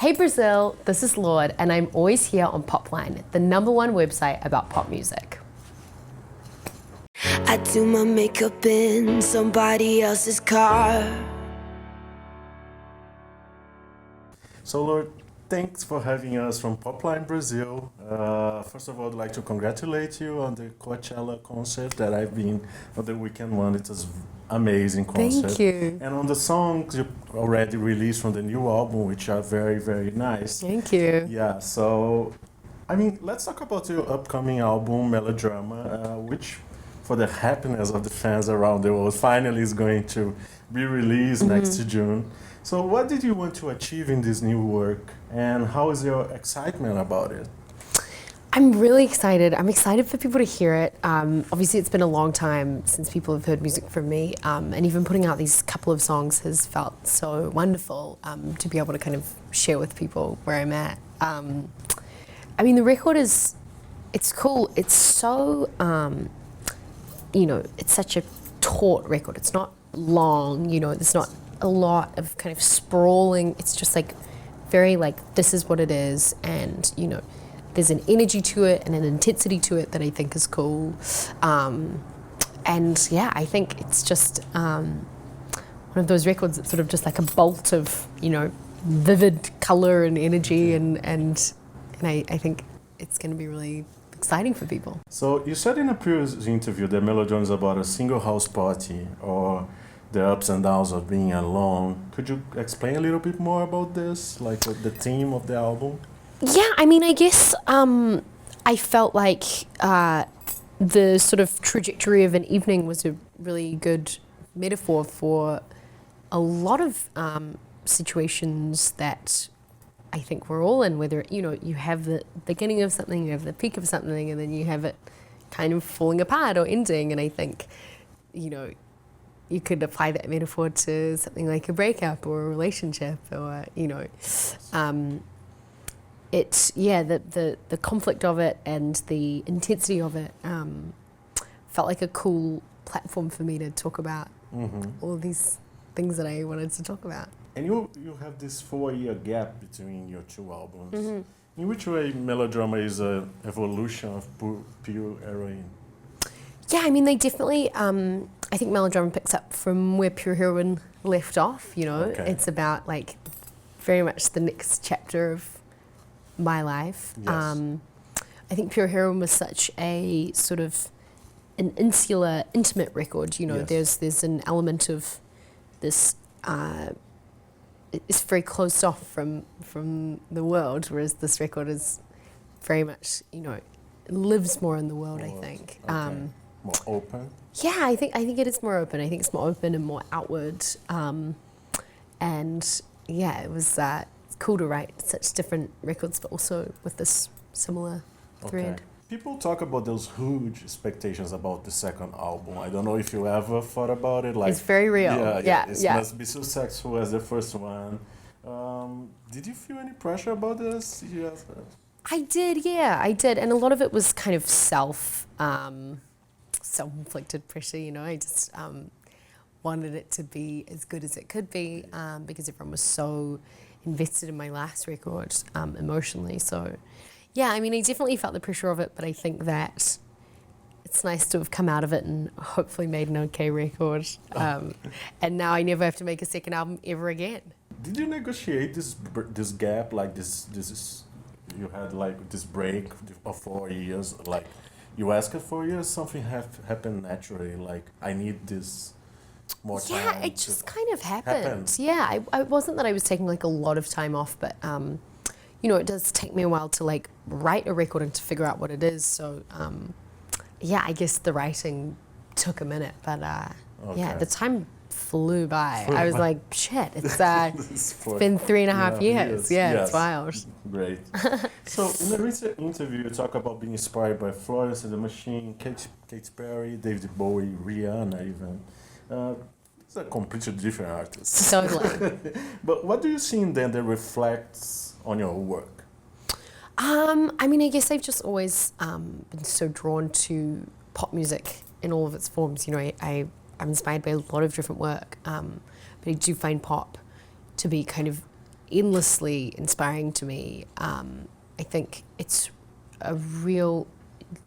Hey Brazil, this is Lorde, and I'm always here on POPline, the #1 website about pop music. I do my makeup in somebody else's car. So Lorde, thanks for having us from POPline Brazil. First of all, I'd like to congratulate you on the Coachella concert that I've been on the weekend one. It was amazing concert. Thank you. And on the songs you already released from the new album, which are very, very nice. Thank you. Yeah, so, I mean, let's talk about your upcoming album, Melodroma, which, for the happiness of the fans around the world, finally is going to be released next June. So what did you want to achieve in this new work, and how is your excitement about it? I'm really excited. I'm excited for people to hear it. Obviously, it's been a long time since people have heard music from me, and even putting out these couple of songs has felt so wonderful to be able to kind of share with people where I'm at. I mean, the record it's cool. It's so, it's such a taut record. It's not long, there's not a lot of kind of sprawling. It's just like very like, this is what it is, and there's an energy to it and an intensity to it that I think is cool. And yeah, I think it's just one of those records that's sort of just like a bolt of, vivid color and energy, and I think it's going to be really exciting for people. So you said in a previous interview that Melodroma is about a single house party, or the ups and downs of being alone. Could you explain a little bit more about this, like the theme of the album? Yeah, I mean, I guess I felt like the sort of trajectory of an evening was a really good metaphor for a lot of situations that I think we're all in, whether, you have the beginning of something, you have the peak of something, and then you have it kind of falling apart or ending. And I think, you could apply that metaphor to something like a breakup or a relationship, or, it's, the conflict of it and the intensity of it felt like a cool platform for me to talk about all of these things that I wanted to talk about. And you have this 4-year gap between your two albums. In which way Melodroma is an evolution of Pure Heroine? Yeah, I mean, they definitely, I think Melodroma picks up from where Pure Heroine left off, Okay. It's about like very much the next chapter of my life. Yes. I think Pure Heroine was such a sort of an insular, intimate record, Yes. there's an element of this, it's very closed off from the world, whereas this record is very much, lives more in the world, I think. Okay. More open? Yeah, I think it is more open. I think it's more open and more outward. And yeah, it was cool to write such different records, but also with this similar thread. Okay. People talk about those huge expectations about the second album. I don't know if you ever thought about it. Like, It's very real. Yeah. It must be so successful as the first one. Did you feel any pressure about this? Yes. I did, I did. And a lot of it was kind of self-inflicted pressure, I just wanted it to be as good as it could be, because everyone was so invested in my last record emotionally. So yeah, I mean, I definitely felt the pressure of it, but I think that it's nice to have come out of it and hopefully made an okay record. And now I never have to make a second album ever again. Did you negotiate this gap, like this is, you had like this break of 4 years, like you asked it for years, something happened naturally, like I need this more time? Yeah, it just kind of happened. Yeah, I wasn't that I was taking like a lot of time off, but it does take me a while to like write a record and to figure out what it is. So yeah, I guess the writing took a minute, but yeah, the time flew by. I was like, shit, it's been 3.5 years. Yeah, it's wild. Great. So in the recent interview, you talk about being inspired by Florence and the Machine, Katy Perry, David Bowie, Rihanna even. It's a completely different artist. Totally. But what do you see in them that reflects on your work? I mean, I guess I've just always been so drawn to pop music in all of its forms. I'm inspired by a lot of different work, but I do find pop to be kind of endlessly inspiring to me. I think it's a real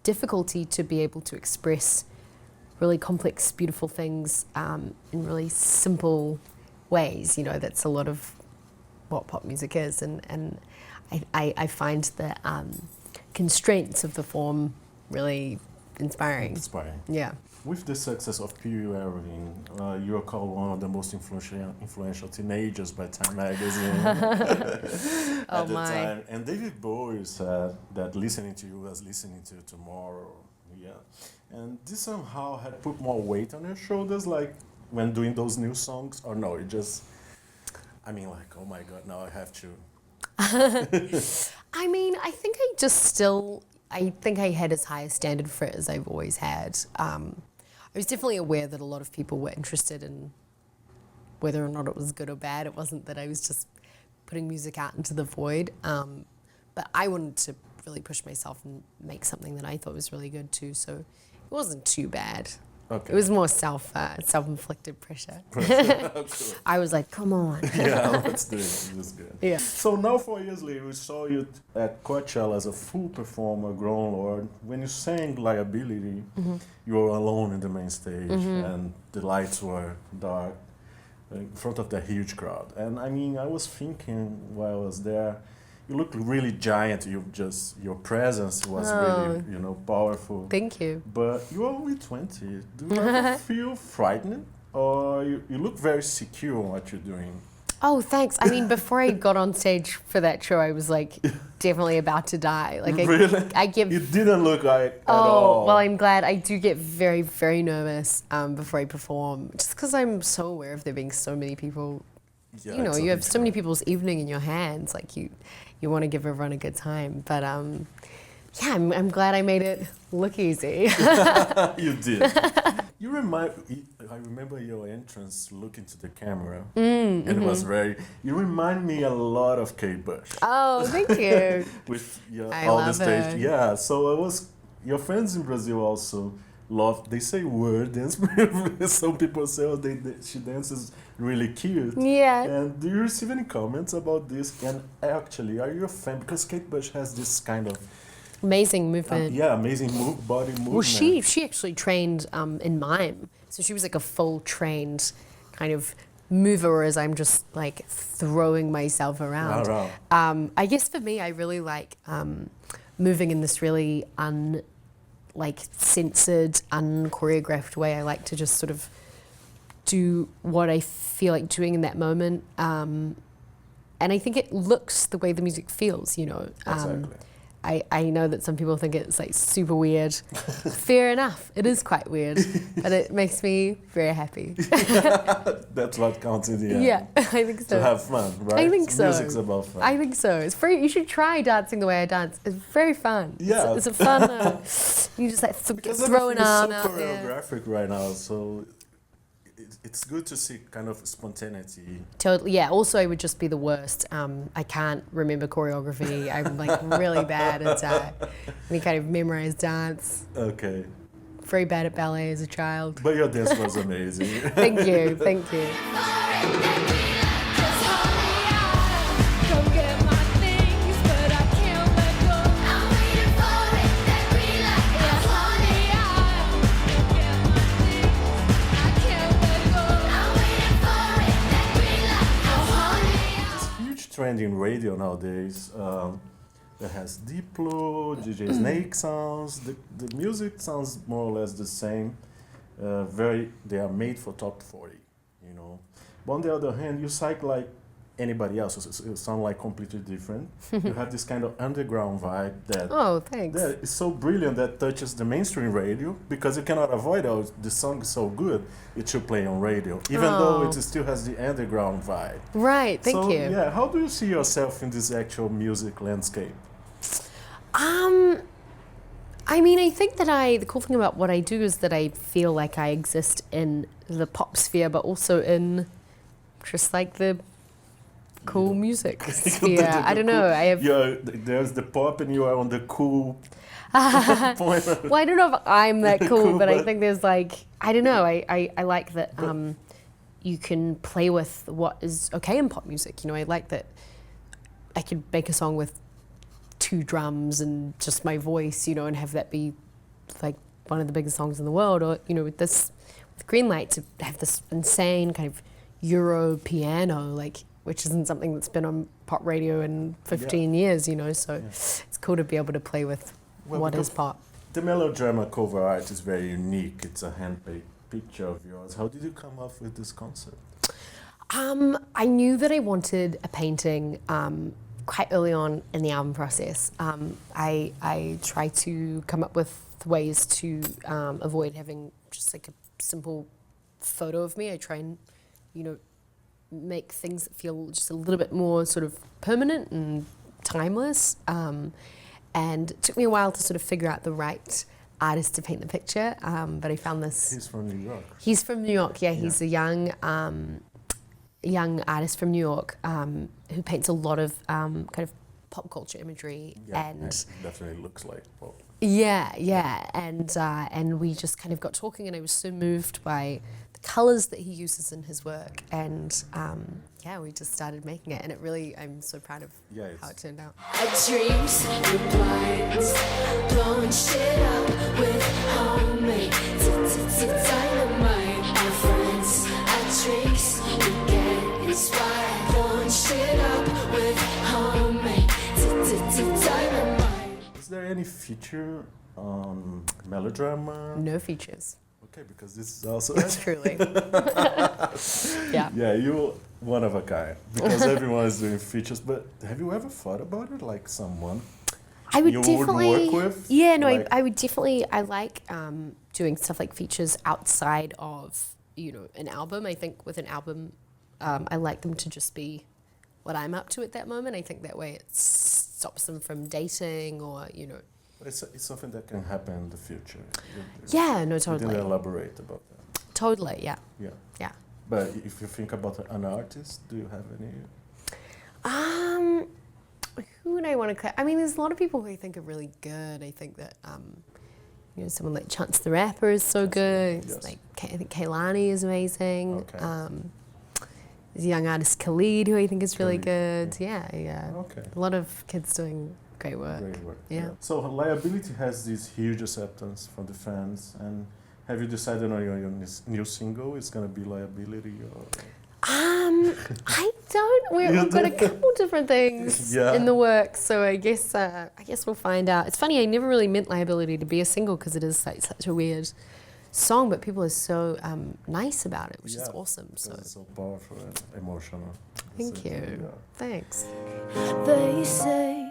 difficulty to be able to express really complex, beautiful things in really simple ways. You know, that's a lot of what pop music is, and I find the constraints of the form really inspiring. Yeah. With the success of POPline, you are called one of the most influential teenagers by Time magazine at the time. And David Bowie said that listening to you was listening to tomorrow. Yeah. And this somehow had put more weight on your shoulders, like when doing those new songs, or no, it just, I mean, like, oh my God, now I have to. I mean, I think I think I had as high a standard for it as I've always had. I was definitely aware that a lot of people were interested in whether or not it was good or bad. It wasn't that I was just putting music out into the void. But I wanted to really push myself and make something that I thought was really good too. So it wasn't too bad. Okay. It was more self-inflicted pressure. I was like, come on. Yeah, let's do it. It was good. Yeah. So now 4 years later, we saw you at Coachella as a full performer, grown Lorde. When you sang Liability, you were alone in the main stage, and the lights were dark in front of the huge crowd. And I mean, I was thinking while I was there, you looked really giant. Your presence was really, powerful. Thank you. But you're only 20. Do you ever feel frightened? Or you look very secure in what you're doing? Oh, thanks. I mean, before I got on stage for that show, I was like definitely about to die. Like really? I get. You didn't look like at all. Well, I'm glad. I do get very, very nervous before I perform, just because I'm so aware of there being so many people. Yeah, You have so many people's evening in your hands. Like you want to give everyone a good time. But yeah, I'm glad I made it look easy. You did. I remember your entrance looking to the camera, and it was you remind me a lot of Kate Bush. Oh, thank you. With I all love the stage. her. Yeah, so your friends in Brazil also love, they say word dance. Some people say, she dances really cute. Yeah. And do you receive any comments about this? And actually, are you a fan? Because Kate Bush has this kind of amazing movement. Amazing body movement. Well, she actually trained in mime, so she was like a full trained kind of mover, as I'm just like throwing myself around. I guess for me, I really like moving in this really censored, unchoreographed way. I like to just sort of do what I feel like doing in that moment, and I think it looks the way the music feels. Exactly. I know that some people think it's like super weird. Fair enough, it is quite weird, but it makes me very happy. That's what counts in the end. Yeah, I think so. To have fun, right? I think so. Music's about fun. I think so. It's very. You should try dancing the way I dance. It's very fun. Yeah. It's a fun. You just like throw an arm so out. choreographic right now, so it's good to see kind of spontaneity. Totally. Yeah. Also, I would just be the worst. I can't remember choreography. I'm like really bad at any kind of memorized dance. Okay. Very bad at ballet as a child. But your dance was amazing. Thank you. Thank you. Trending radio nowadays that has Diplo, DJ Snake sounds. The music sounds more or less the same. They are made for top 40, But on the other hand, you cite like anybody else. It sound like completely different. You have this kind of underground vibe that thanks. That is so brilliant that touches the mainstream radio, because you cannot avoid it. The song is so good, it should play on radio, even though it still has the underground vibe. Right, thank you. Yeah, how do you see yourself in this actual music landscape? I mean, I think that the cool thing about what I do is that I feel like I exist in the pop sphere, but also in just like the cool music sphere. I don't know. I have. There's the pop, and you are on the cool point. Well, I don't know if I'm that cool, but I think there's like, I don't know. I like that you can play with what is okay in pop music. I like that could make a song with 2 drums and just my voice, you know, and have that be like one of the biggest songs in the world, or, you know, with Greenlight to have this insane kind of Euro piano, like, which isn't something that's been on pop radio in 15 years, you know, so it's cool to be able to play with what is pop. The Melodroma cover art is very unique. It's a hand-painted picture of yours. How did you come up with this concept? I knew that I wanted a painting quite early on in the album process. I try to come up with ways to avoid having just like a simple photo of me. I try and, you know, make things that feel just a little bit more sort of permanent and timeless. And it took me a while to sort of figure out the right artist to paint the picture, but I found this. He's from New York. He's from New York, yeah. He's a young artist from New York who paints a lot of kind of pop culture imagery. Yeah, and it definitely looks like pop. Yeah, and we just kind of got talking, and I was so moved by the colors that he uses in his work, and we just started making it, and it really, I'm so proud of how it turned out. I dreams with blinds, blowing shit up with homemade dynamite. My friends, I drinks, we get inspired, blowing shit up with homemade dynamite. Is there any feature on Melodroma? No features. Okay, because this is also... Yours truly. Yeah. Yeah, you're one of a kind, because everyone is doing features, but have you ever thought about it, like someone I would you definitely would work with? Yeah, no, like, I would definitely, I like doing stuff like features outside of, you know, an album. I think with an album, I like them to just be what I'm up to at that moment. I think that way it stops them from dating or, you know. It's something that can happen in the future. Yeah, no, You totally. didn't elaborate about that. Totally, yeah. Yeah. Yeah. But if you think about an artist, do you have any? Who would I want to? I mean, there's a lot of people who I think are really good. I think that you know, someone like Chance the Rapper is so good. Yes. Like I think Kehlani is amazing. Okay. There's a young artist Khalid who I think is really Khalid, good. Yeah. Okay. A lot of kids doing great work. Great work. Yeah. So Liability has this huge acceptance from the fans, and have you decided on your new single? It's gonna be Liability or? I don't. We've got a couple different things in the works, so I guess we'll find out. It's funny. I never really meant Liability to be a single because it is like such a weird song, but people are so nice about it, which is awesome. So It's so powerful and emotional. thank you. Yeah. Thanks. They say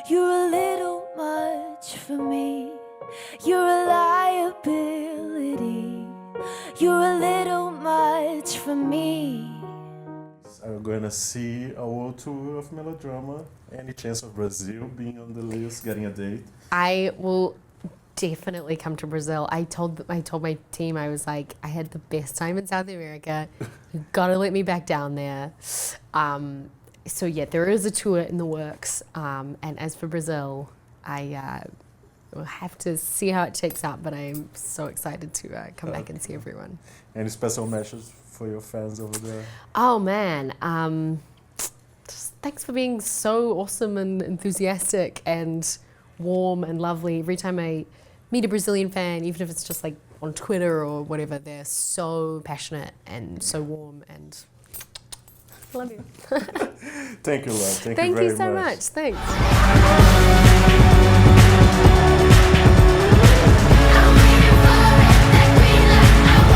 you're a little much for me. You're a liability. You're a little much for me. Are you going to see a world tour of Melodroma? Any chance of Brazil being on the list, getting a date? I will definitely come to Brazil. I told my team, I was like, I had the best time in South America. You gotta let me back down there. So yeah, there is a tour in the works. And as for Brazil, I will have to see how it takes out, but I'm so excited to come back and see everyone. Any special message for your fans over there? Oh man, just thanks for being so awesome and enthusiastic and warm and lovely. Every time I meet a Brazilian fan, even if it's just like on Twitter or whatever, they're so passionate and so warm, and I love you. Thank you, love. Thank you Thank very you so much. much. Thanks.